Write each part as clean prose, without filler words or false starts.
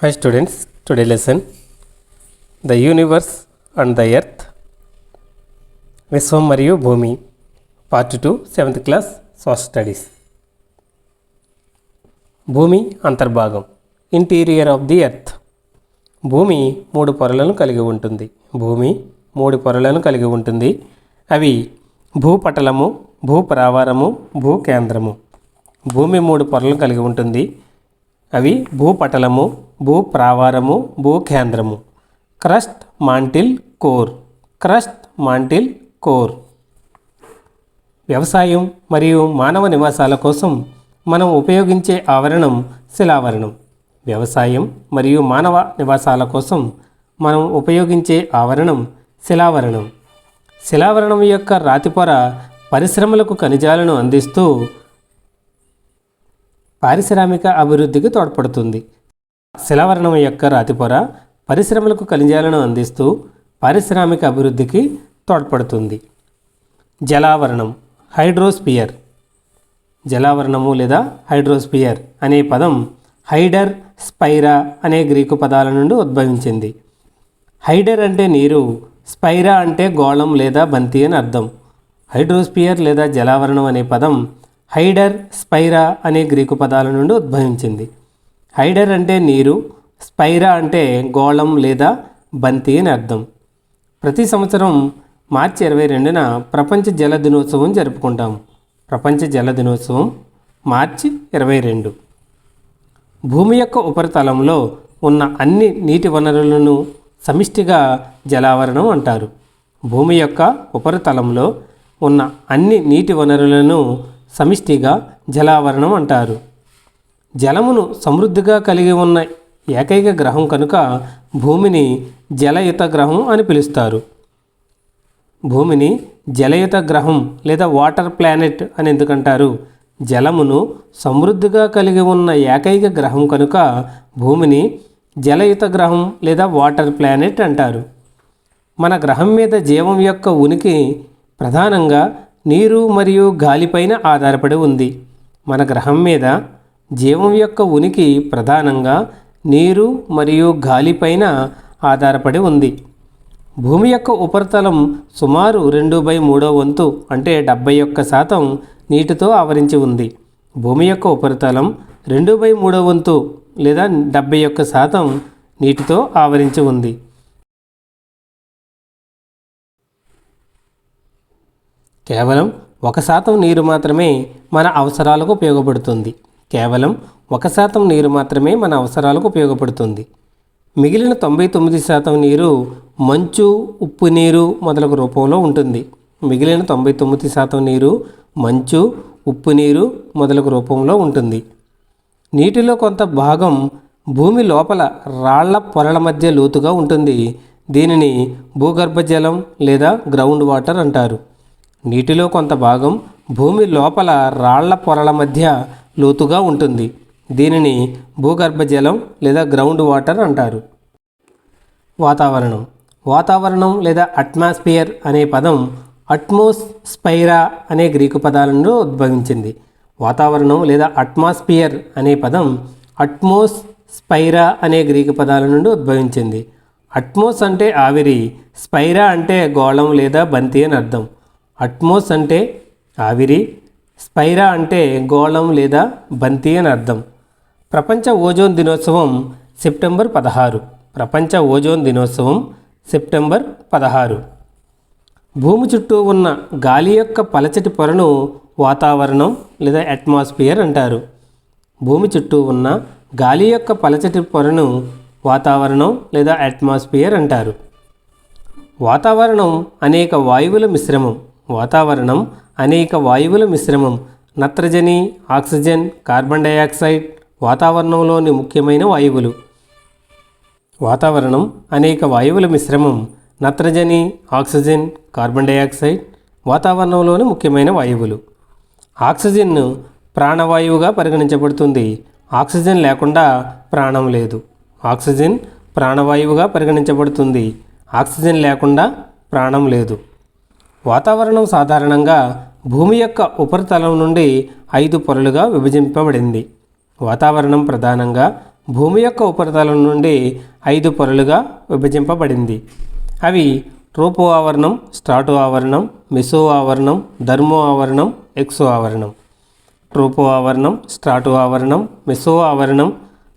Hi students, today lesson The Universe and the Earth విశ్వం మరియు భూమి part 2 7th class social studies. భూమి అంతర్భాగం interior of the earth. భూమి మూడు పొరలను కలిగి ఉంటుంది. భూమి మూడు పొరలను కలిగి ఉంటుంది. అవి భూపటలము, భూప్రావారము, భూకేంద్రము. భూమి మూడు పొరలను కలిగి ఉంటుంది. అవి భూపటలము, భూప్రావారము, భూకేంద్రము. Crust, mantle, core. Crust, mantle, core. వ్యవసాయం మరియు మానవ నివాసాల కోసం మనం ఉపయోగించే ఆవరణం శిలావరణం. వ్యవసాయం మరియు మానవ నివాసాల కోసం మనం ఉపయోగించే ఆవరణం శిలావరణం. శిలావరణం యొక్క రాతిపొర పరిశ్రమలకు ఖనిజాలను అందిస్తూ పారిశ్రామిక అభివృద్ధికి తోడ్పడుతుంది. శిలావరణం యొక్క రాతిపొర పరిశ్రమలకు ఖనిజాలను అందిస్తూ పారిశ్రామిక అభివృద్ధికి తోడ్పడుతుంది. జలావరణం హైడ్రోస్పియర్. జలావరణము లేదా హైడ్రోస్పియర్ అనే పదం హైడర్, స్పైరా అనే గ్రీకు పదాల నుండి ఉద్భవించింది. హైడర్ అంటే నీరు, స్పైరా అంటే గోళం లేదా బంతి అని అర్థం. హైడ్రోస్పియర్ లేదా జలావరణం అనే పదం హైడర్, స్పైరా అనే గ్రీకు పదాల నుండి ఉద్భవించింది. హైడర్ అంటే నీరు, స్పైరా అంటే గోళం లేదా బంతి అని అర్థం. ప్రతి సంవత్సరం మార్చి 22న ప్రపంచ జల దినోత్సవం జరుపుకుంటాము. ప్రపంచ జల దినోత్సవం మార్చి 22. భూమి యొక్క ఉపరితలంలో ఉన్న అన్ని నీటి వనరులను సమిష్టిగా జలావరణం అంటారు. భూమి యొక్క ఉపరితలంలో ఉన్న అన్ని నీటి వనరులను సమిష్టిగా జలావరణం అంటారు. జలమును సమృద్ధిగా కలిగి ఉన్న ఏకైక గ్రహం కనుక భూమిని జలయుత గ్రహం అని పిలుస్తారు. భూమిని జలయుత గ్రహం లేదా వాటర్ ప్లానెట్ అని ఎందుకంటారు? జలమును సమృద్ధిగా కలిగి ఉన్న ఏకైక గ్రహం కనుక భూమిని జలయుత గ్రహం లేదా వాటర్ ప్లానెట్ అంటారు. మన గ్రహం మీద జీవం యొక్క ఉనికి ప్రధానంగా నీరు మరియు గాలిపైన ఆధారపడి ఉంది. మన గ్రహం మీద జీవం యొక్క ఉనికి ప్రధానంగా నీరు మరియు గాలిపైన ఆధారపడి ఉంది. భూమి యొక్క ఉపరితలం సుమారు 2/3 వంతు అంటే 71% నీటితో ఆవరించి ఉంది. భూమి యొక్క ఉపరితలం 2/3 వంతు లేదా 71% నీటితో ఆవరించి ఉంది. కేవలం 1% నీరు మాత్రమే మన అవసరాలకు ఉపయోగపడుతుంది. కేవలం 1% నీరు మాత్రమే మన అవసరాలకు ఉపయోగపడుతుంది. మిగిలిన 99% నీరు మంచు, ఉప్పు నీరు మొదలగు రూపంలో ఉంటుంది. మిగిలిన 99% నీరు మంచు, ఉప్పు నీరు మొదలగు రూపంలో ఉంటుంది. నీటిలో కొంత భాగం భూమి లోపల రాళ్ల పొరల మధ్య లోతుగా ఉంటుంది. దీనిని భూగర్భ జలం లేదా గ్రౌండ్ వాటర్ అంటారు. నీటిలో కొంత భాగం భూమి లోపల రాళ్ల పొరల మధ్య లోతుగా ఉంటుంది. దీనిని భూగర్భ జలం లేదా గ్రౌండ్ వాటర్ అంటారు. వాతావరణం. వాతావరణం లేదా అట్మాస్ఫియర్ అనే పదం అట్మోస్, స్పైరా అనే గ్రీకు పదాల నుండి ఉద్భవించింది. వాతావరణం లేదా అట్మాస్ఫియర్ అనే పదం అట్మోస్, స్పైరా అనే గ్రీకు పదాల నుండి ఉద్భవించింది. అట్మోస్ అంటే ఆవిరి, స్పైరా అంటే గోళం లేదా బంతి అని అర్థం. అట్మోస్ అంటే ఆవిరి, స్పైరా అంటే గోళం లేదా బంతి అని అర్థం. ప్రపంచ ఓజోన్ దినోత్సవం సెప్టెంబర్ 16. ప్రపంచ ఓజోన్ దినోత్సవం సెప్టెంబర్ 16. భూమి చుట్టూ ఉన్న గాలి యొక్క పలచటి పొరను వాతావరణం లేదా అట్మాస్ఫియర్ అంటారు. భూమి చుట్టూ ఉన్న గాలి యొక్క పలచటి పొరను వాతావరణం లేదా అట్మాస్ఫియర్ అంటారు. వాతావరణం అనేక వాయువుల మిశ్రమం. వాతావరణం అనేక వాయువుల మిశ్రమం. నత్రజని, ఆక్సిజన్, కార్బన్ డయాక్సైడ్ వాతావరణంలోని ముఖ్యమైన వాయువులు. వాతావరణం అనేక వాయువుల మిశ్రమం. నత్రజని, ఆక్సిజన్, కార్బన్ డయాక్సైడ్ వాతావరణంలోని ముఖ్యమైన వాయువులు. ఆక్సిజన్ ప్రాణవాయువుగా పరిగణించబడుతుంది. ఆక్సిజన్ లేకుండా ప్రాణం లేదు. ఆక్సిజన్ ప్రాణవాయువుగా పరిగణించబడుతుంది. ఆక్సిజన్ లేకుండా ప్రాణం లేదు. వాతావరణం సాధారణంగా భూమి యొక్క ఉపరితలం నుండి 5 పొరలుగా విభజింపబడింది. వాతావరణం ప్రధానంగా భూమి యొక్క ఉపరితలం నుండి 5 పొరలుగా విభజింపబడింది. అవి ట్రోపో ఆవరణం, స్ట్రాటో ఆవరణం, మెసో ఆవరణం, థర్మో ఆవరణం, ఎక్సో ఆవరణం. ట్రోపో ఆవరణం, స్ట్రాటో ఆవరణం, మెసో ఆవరణం,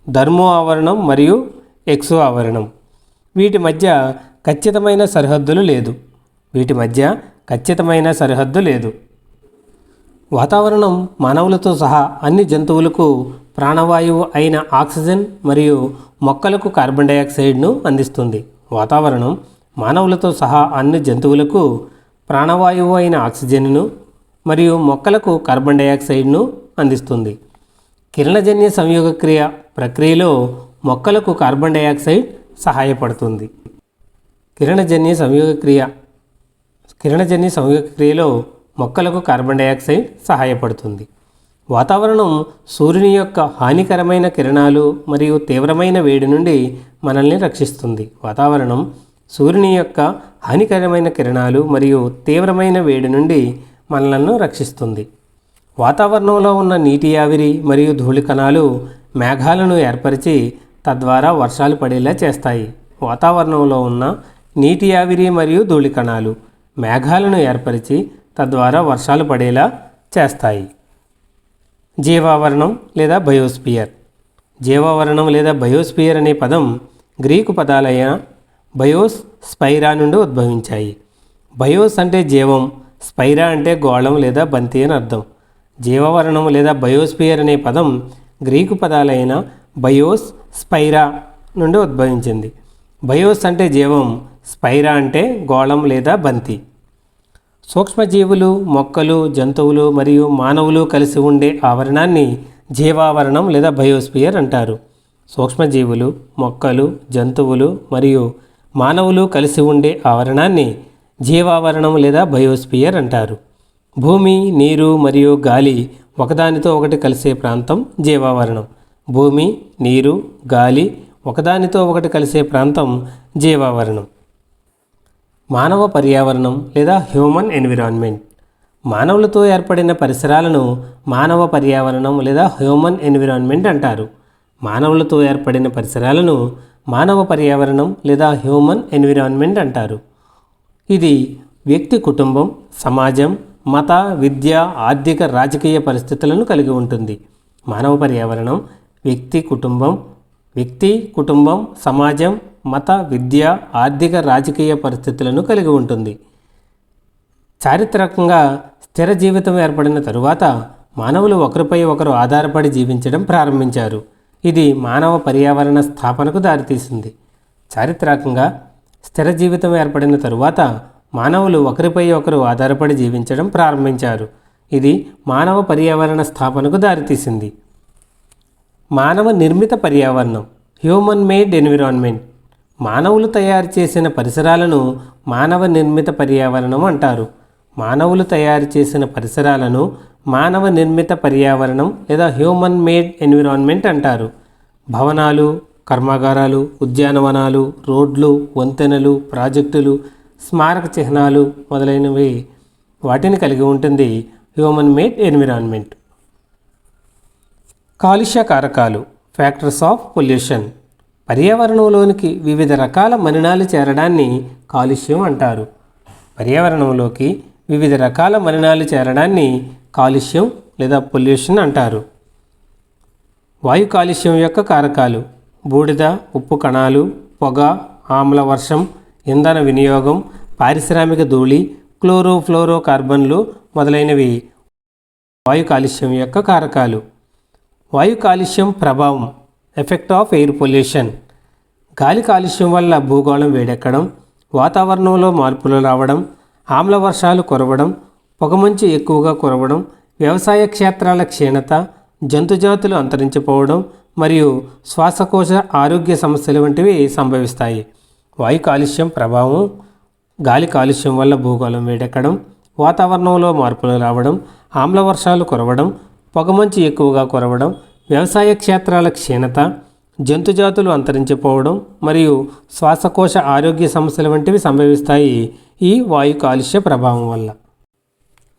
థర్మో ఆవరణం మరియు ఎక్సో ఆవరణం. వీటి మధ్య ఖచ్చితమైన సరిహద్దు లేదు. వాతావరణం మానవులతో సహా అన్ని జంతువులకు ప్రాణవాయువు అయిన ఆక్సిజన్ మరియు మొక్కలకు కార్బన్ డయాక్సైడ్ను అందిస్తుంది. వాతావరణం మానవులతో సహా అన్ని జంతువులకు ప్రాణవాయువు అయిన ఆక్సిజన్ను మరియు మొక్కలకు కార్బన్ డయాక్సైడ్ను అందిస్తుంది. కిరణజన్య సంయోగక్రియ ప్రక్రియలో మొక్కలకు కార్బన్ డయాక్సైడ్ సహాయపడుతుంది. కిరణజన్య సంయోగక్రియలో మొక్కలకు కార్బన్ డయాక్సైడ్ సహాయపడుతుంది. వాతావరణం సూర్యుని యొక్క హానికరమైన కిరణాలు మరియు తీవ్రమైన వేడి నుండి మనల్ని రక్షిస్తుంది. వాతావరణం సూర్యుని యొక్క హానికరమైన కిరణాలు మరియు తీవ్రమైన వేడి నుండి మనలను రక్షిస్తుంది. వాతావరణంలో ఉన్న నీటి ఆవిరి మరియు ధూళి కణాలు మేఘాలను ఏర్పరిచి తద్వారా వర్షాలు పడేలా చేస్తాయి. వాతావరణంలో ఉన్న నీటి ఆవిరి మరియు ధూళి కణాలు మేఘాలను ఏర్పరిచి తద్వారా వర్షాలు పడేలా చేస్తాయి. జీవావరణం లేదా బయోస్పియర్. జీవావరణం లేదా బయోస్పియర్ అనే పదం గ్రీకు పదాలైన బయోస్, స్పైరా నుండి ఉద్భవించాయి. బయోస్ అంటే జీవం, స్పైరా అంటే గోళం లేదా బంతి అని అర్థం. జీవావరణం లేదా బయోస్పియర్ అనే పదం గ్రీకు పదాలైన బయోస్, స్పైరా నుండి ఉద్భవించింది. బయోస్ అంటే జీవం, స్పైరా అంటే గోళం లేదా బంతి. సూక్ష్మజీవులు, మొక్కలు, జంతువులు మరియు మానవులు కలిసి ఉండే ఆవరణాన్ని జీవావరణం లేదా బయోస్పియర్ అంటారు. సూక్ష్మజీవులు, మొక్కలు, జంతువులు మరియు మానవులు కలిసి ఉండే ఆవరణాన్ని జీవావరణం లేదా బయోస్పియర్ అంటారు. భూమి, నీరు మరియు గాలి ఒకదానితో ఒకటి కలిసే ప్రాంతం జీవావరణం. భూమి, నీరు, గాలి ఒకదానితో ఒకటి కలిసే ప్రాంతం జీవావరణం. మానవ పర్యావరణం లేదా హ్యూమన్ ఎన్విరాన్మెంట్. మానవులతో ఏర్పడిన పరిసరాలను మానవ పర్యావరణం లేదా హ్యూమన్ ఎన్విరాన్మెంట్ అంటారు. మానవులతో ఏర్పడిన పరిసరాలను మానవ పర్యావరణం లేదా హ్యూమన్ ఎన్విరాన్మెంట్ అంటారు. ఇది వ్యక్తి, కుటుంబం, సమాజం, మత, విద్య, ఆర్థిక, రాజకీయ పరిస్థితులను కలిగి ఉంటుంది. మానవ పర్యావరణం వ్యక్తి, కుటుంబం, సమాజం, మత, విద్య, ఆర్థిక, రాజకీయ పరిస్థితులను కలిగి ఉంటుంది. చారిత్రకంగా స్థిర జీవితం ఏర్పడిన తరువాత మానవులు ఒకరిపై ఒకరు ఆధారపడి జీవించడం ప్రారంభించారు. ఇది మానవ పర్యావరణ స్థాపనకు దారితీసింది. చారిత్రకంగా స్థిర జీవితం ఏర్పడిన తరువాత మానవులు ఒకరిపై ఒకరు ఆధారపడి జీవించడం ప్రారంభించారు. ఇది మానవ పర్యావరణ స్థాపనకు దారితీసింది. మానవ నిర్మిత పర్యావరణం, హ్యూమన్ మేడ్ ఎన్విరాన్మెంట్. మానవులు తయారు చేసిన పరిసరాలను మానవ నిర్మిత పర్యావరణం అంటారు. మానవులు తయారు చేసిన పరిసరాలను మానవ నిర్మిత పర్యావరణం లేదా హ్యూమన్ మేడ్ ఎన్విరాన్మెంట్ అంటారు. భవనాలు, కర్మాగారాలు, ఉద్యానవనాలు, రోడ్లు, వంతెనలు, ప్రాజెక్టులు, స్మారక చిహ్నాలు మొదలైనవి వాటిని కలిగి ఉంటుంది హ్యూమన్ మేడ్ ఎన్విరాన్మెంట్. కాలుష్య కారకాలు, ఫ్యాక్టర్స్ ఆఫ్ పొల్యూషన్. పర్యావరణంలోనికి వివిధ రకాల మలినాలు చేరడాన్ని కాలుష్యం అంటారు. పర్యావరణంలోకి వివిధ రకాల మలినాలు చేరడాన్ని కాలుష్యం లేదా పొల్యూషన్ అంటారు. వాయు కాలుష్యం యొక్క కారకాలు: బూడిద, ఉప్పు కణాలు, పొగ, ఆమ్ల వర్షం, ఇంధన వినియోగం, పారిశ్రామిక ధూళి, క్లోరోఫ్లోరో కార్బన్లు మొదలైనవి వాయు కాలుష్యం యొక్క కారకాలు. వాయు కాలుష్యం ప్రభావం, ఎఫెక్ట్ ఆఫ్ ఎయిర్ పొల్యూషన్. గాలి కాలుష్యం వల్ల భూగోళం వేడెక్కడం, వాతావరణంలో మార్పులు రావడం, ఆమ్ల వర్షాలు కురవడం, పొగమంచు ఎక్కువగా కురవడం, వ్యవసాయ క్షేత్రాల క్షీణత, జంతుజాతులు అంతరించిపోవడం మరియు శ్వాసకోశ ఆరోగ్య సమస్యలు వంటివి సంభవిస్తాయి. వాయు కాలుష్యం ప్రభావం: గాలి కాలుష్యం వల్ల భూగోళం వేడెక్కడం, వాతావరణంలో మార్పులు రావడం, ఆమ్ల వర్షాలు కురవడం, పొగమంచు ఎక్కువగా కురవడం, వ్యవసాయ క్షేత్రాల క్షీణత, జంతుజాతులు అంతరించిపోవడం మరియు శ్వాసకోశ ఆరోగ్య సమస్యలు వంటివి సంభవిస్తాయి ఈ వాయు కాలుష్య ప్రభావం వల్ల.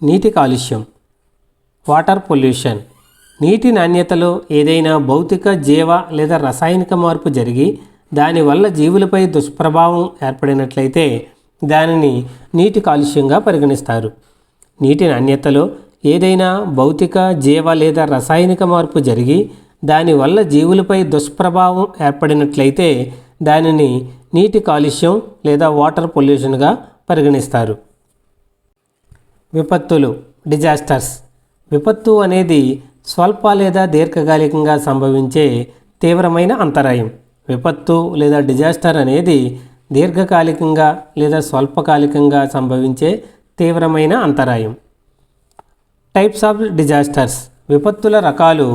నీటి కాలుష్యం, వాటర్ పొల్యూషన్. నీటి నాణ్యతలో ఏదైనా భౌతిక జీవ లేదా రసాయనిక మార్పు జరిగి దానివల్ల జీవులపై దుష్ప్రభావం ఏర్పడినట్లయితే దానిని నీటి కాలుష్యంగా పరిగణిస్తారు. నీటి నాణ్యతలో ఏదైనా భౌతిక జీవ లేదా రసాయనిక మార్పు జరిగి దానివల్ల జీవులపై దుష్ప్రభావం ఏర్పడినట్లయితే దానిని నీటి కాలుష్యం లేదా వాటర్ పొల్యూషన్గా పరిగణిస్తారు. విపత్తులు, డిజాస్టర్స్. విపత్తు అనేది స్వల్ప లేదా దీర్ఘకాలికంగా సంభవించే తీవ్రమైన అంతరాయం. విపత్తు లేదా డిజాస్టర్ అనేది దీర్ఘకాలికంగా లేదా స్వల్పకాలికంగా సంభవించే తీవ్రమైన అంతరాయం. Types of disasters. విపత్తుల రకాలు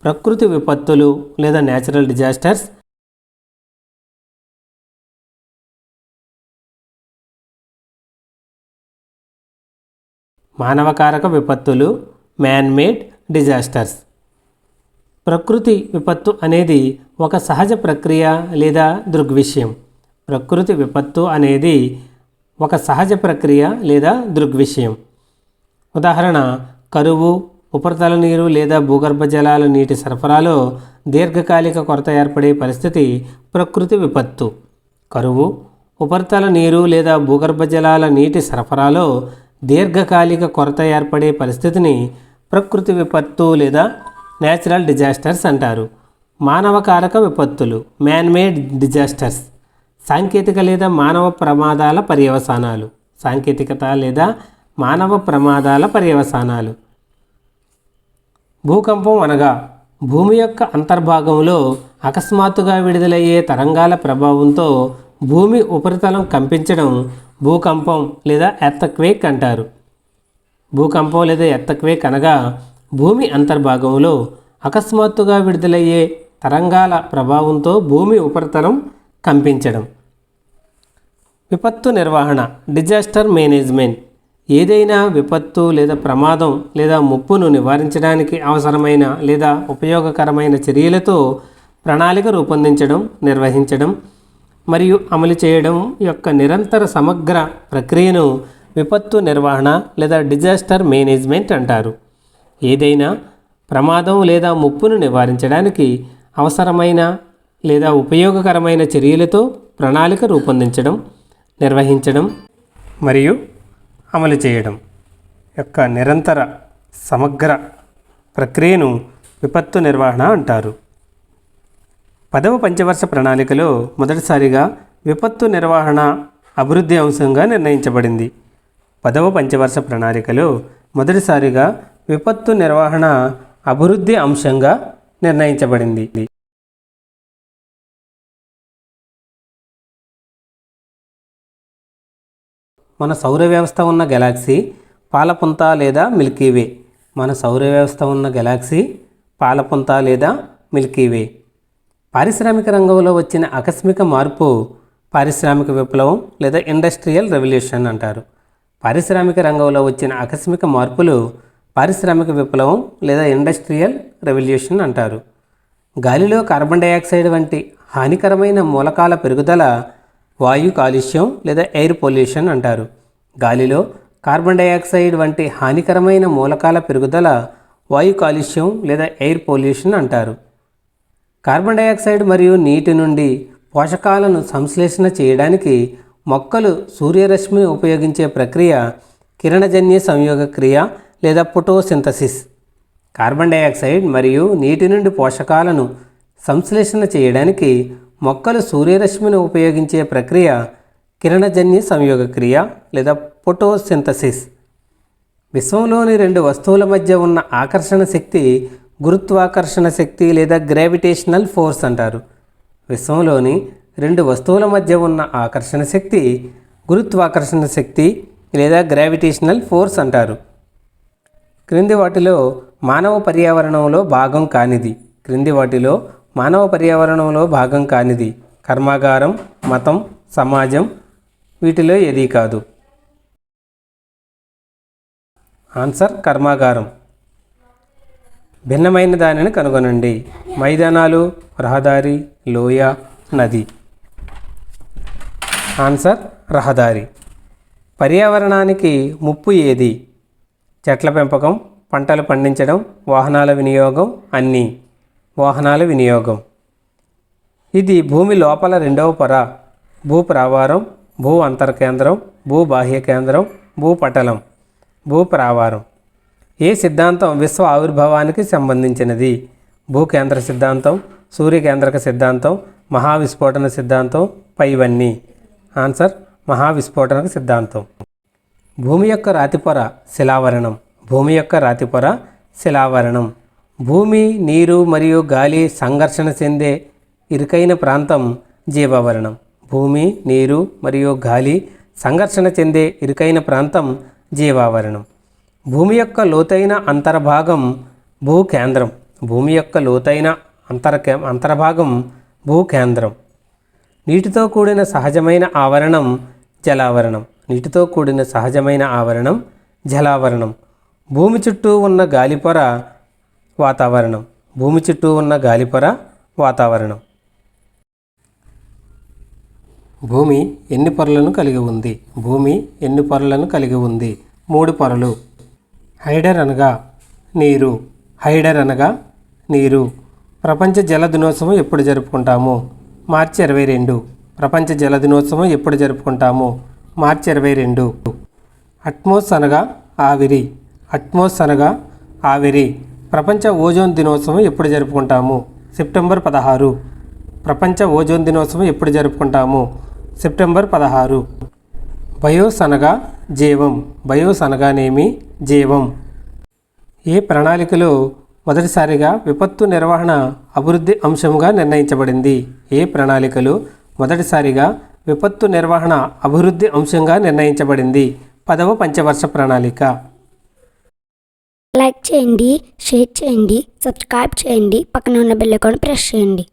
ప్రకృతి విపత్తులు లేదా న్యాచురల్ డిజాస్టర్స్, మానవకారక విపత్తులు, మ్యాన్ మేడ్ డిజాస్టర్స్. ప్రకృతి విపత్తు అనేది ఒక సహజ ప్రక్రియ లేదా దృగ్విషయం. ప్రకృతి విపత్తు అనేది ఒక సహజ ప్రక్రియ లేదా దృగ్విషయం. ఉదాహరణ, కరువు, ఉపరితల నీరు లేదా భూగర్భ జలాల నీటి సరఫరాలో దీర్ఘకాలిక కొరత ఏర్పడే పరిస్థితి ప్రకృతి విపత్తు. కరువు, ఉపరితల నీరు లేదా భూగర్భ జలాల నీటి సరఫరాలో దీర్ఘకాలిక కొరత ఏర్పడే పరిస్థితిని ప్రకృతి విపత్తు లేదా న్యాచురల్ డిజాస్టర్స్ అంటారు. మానవకారక విపత్తులు, మ్యాన్ మేడ్ డిజాస్టర్స్. సాంకేతిక లేదా మానవ ప్రమాదాల పర్యవసానాలు. సాంకేతికత లేదా మానవ ప్రమాదాల పర్యవసానాలు. భూకంపం అనగా భూమి యొక్క అంతర్భాగంలో అకస్మాత్తుగా విడుదలయ్యే తరంగాల ప్రభావంతో భూమి ఉపరితలం కంపించడం భూకంపం లేదా ఎర్త్క్వేక్ అంటారు. భూకంపం లేదా ఎర్త్క్వేక్ అనగా భూమి అంతర్భాగంలో అకస్మాత్తుగా విడుదలయ్యే తరంగాల ప్రభావంతో భూమి ఉపరితలం కంపించడం. విపత్తు నిర్వహణ, డిజాస్టర్ మేనేజ్మెంట్. ఏదైనా విపత్తు లేదా ప్రమాదం లేదా ముప్పును నివారించడానికి అవసరమైన లేదా ఉపయోగకరమైన చర్యలతో ప్రణాళిక రూపొందించడం, నిర్వహించడం మరియు అమలు చేయడం యొక్క నిరంతర సమగ్ర ప్రక్రియను విపత్తు నిర్వహణ లేదా డిజాస్టర్ మేనేజ్మెంట్ అంటారు. ఏదైనా ప్రమాదం లేదా ముప్పును నివారించడానికి అవసరమైన లేదా ఉపయోగకరమైన చర్యలతో ప్రణాళిక రూపొందించడం, నిర్వహించడం మరియు అమలు చేయడం యొక్క నిరంతర సమగ్ర ప్రక్రియను విపత్తు నిర్వహణ అంటారు. 10వ పంచవర్ష ప్రణాళికలో మొదటిసారిగా విపత్తు నిర్వహణ అభివృద్ధి అంశంగా నిర్ణయించబడింది. 10వ పంచవర్ష ప్రణాళికలో మొదటిసారిగా విపత్తు నిర్వహణ అభివృద్ధి అంశంగా నిర్ణయించబడింది. మన సౌర వ్యవస్థ ఉన్న గెలాక్సీ పాలపుంత లేదా మిల్కీవే. మన సౌర వ్యవస్థ ఉన్న గెలాక్సీ పాలపుంత లేదా మిల్కీవే. పారిశ్రామిక రంగంలో వచ్చిన ఆకస్మిక మార్పు పారిశ్రామిక విప్లవం లేదా ఇండస్ట్రియల్ రెవల్యూషన్ అంటారు. పారిశ్రామిక రంగంలో వచ్చిన ఆకస్మిక మార్పులు పారిశ్రామిక విప్లవం లేదా ఇండస్ట్రియల్ రెవల్యూషన్ అంటారు. గాలిలో కార్బన్ డయాక్సైడ్ వంటి హానికరమైన మూలకాల పెరుగుదల వాయు కాలుష్యం లేదా ఎయిర్ పొల్యూషన్ అంటారు. గాలిలో కార్బన్ డయాక్సైడ్ వంటి హానికరమైన మూలకాల పెరుగుదల వాయు కాలుష్యం లేదా ఎయిర్ పొల్యూషన్ అంటారు. కార్బన్ డయాక్సైడ్ మరియు నీటి నుండి పోషకాలను సంశ్లేషణ చేయడానికి మొక్కలు సూర్యరశ్మిని ఉపయోగించే ప్రక్రియ కిరణజన్య సంయోగ క్రియ లేదా ఫోటోసింథసిస్. కార్బన్ డయాక్సైడ్ మరియు నీటి నుండి పోషకాలను సంశ్లేషణ చేయడానికి మొక్కలు సూర్యరశ్మిని ఉపయోగించే ప్రక్రియ కిరణజన్య సంయోగ క్రియ లేదా ఫోటోసింథసిస్. విశ్వంలోని రెండు వస్తువుల మధ్య ఉన్న ఆకర్షణ శక్తి గురుత్వాకర్షణ శక్తి లేదా గ్రావిటేషనల్ ఫోర్స్ అంటారు. విశ్వంలోని రెండు వస్తువుల మధ్య ఉన్న ఆకర్షణ శక్తి గురుత్వాకర్షణ శక్తి లేదా గ్రావిటేషనల్ ఫోర్స్ అంటారు. క్రింది వాటిలో మానవ పర్యావరణంలో భాగం కానిది. క్రింది వాటిలో మానవ పర్యావరణంలో భాగం కానిది. కర్మాగారం, మతం, సమాజం వీటిలో ఏదీ కాదు. ఆన్సర్ కర్మాగారం. భిన్నమైన దానిని కనుగొనండి. మైదానాలు, రహదారి, లోయ, నది. ఆన్సర్ రహదారి. పర్యావరణానికి ముప్పు ఏది? చెట్ల పెంపకం, పంటలు పండించడం, వాహనాల వినియోగం, అన్నీ. వాహనాల వినియోగం. ఇది భూమి లోపల రెండవ పొర. భూప్రావారం, భూ అంతర్కేంద్రం, భూబాహ్య కేంద్రం, భూపటలం, భూప్రావారం. ఏ సిద్ధాంతం విశ్వ ఆవిర్భావానికి సంబంధించినది? భూకేంద్ర సిద్ధాంతం, సూర్యకేంద్రక సిద్ధాంతం, మహావిస్ఫోటన సిద్ధాంతం, పైవన్నీ. ఆన్సర్ మహావిస్ఫోటనక సిద్ధాంతం. భూమి యొక్క రాతిపొర శిలావరణం. భూమి యొక్క రాతిపొర శిలావరణం. భూమి, నీరు మరియు గాలి సంఘర్షణ చెందే ఇరుకైన ప్రాంతం జీవావరణం. భూమి, నీరు మరియు గాలి సంఘర్షణ చెందే ఇరుకైన ప్రాంతం జీవావరణం. భూమి యొక్క లోతైన అంతర్భాగం భూకేంద్రం. భూమి యొక్క లోతైన అంతర్భాగం భూకేంద్రం. నీటితో కూడిన సహజమైన ఆవరణం జలావరణం. నీటితో కూడిన సహజమైన ఆవరణం జలావరణం. భూమి చుట్టూ ఉన్న గాలిపొర వాతావరణం. భూమి చుట్టూ ఉన్న గాలిపొర వాతావరణం. భూమి ఎన్ని పొరలను కలిగి ఉంది? భూమి ఎన్ని పొరలను కలిగి ఉంది? 3 పొరలు. హైడర్ అనగా నీరు. హైడర్ అనగా నీరు. ప్రపంచ జల దినోత్సవం ఎప్పుడు జరుపుకుంటాము? మార్చి 22. ప్రపంచ జల దినోత్సవం ఎప్పుడు జరుపుకుంటాము? మార్చి 22. అట్మోస్ అనగా ఆవిరి. అట్మోస్ అనగా ఆవిరి. ప్రపంచ ఓజోన్ దినోత్సవం ఎప్పుడు జరుపుకుంటాము? సెప్టెంబర్ 16. ప్రపంచ ఓజోన్ దినోత్సవం ఎప్పుడు జరుపుకుంటాము? సెప్టెంబర్ 16. బయోస్ అనగా జీవం. బయోస్ అనగానేమి? జీవం. ఏ ప్రణాళికలో మొదటిసారిగా విపత్తు నిర్వహణ అభివృద్ధి అంశంగా నిర్ణయించబడింది? ఏ ప్రణాళికలో మొదటిసారిగా విపత్తు నిర్వహణ అభివృద్ధి అంశంగా నిర్ణయించబడింది? 10వ పంచవర్ష ప్రణాళిక. లైక్ చేయండి, షేర్ చేయండి, సబ్స్క్రైబ్ చేయండి, పక్కన ఉన్న బెల్ ఐకాన్ ప్రెస్ చేయండి.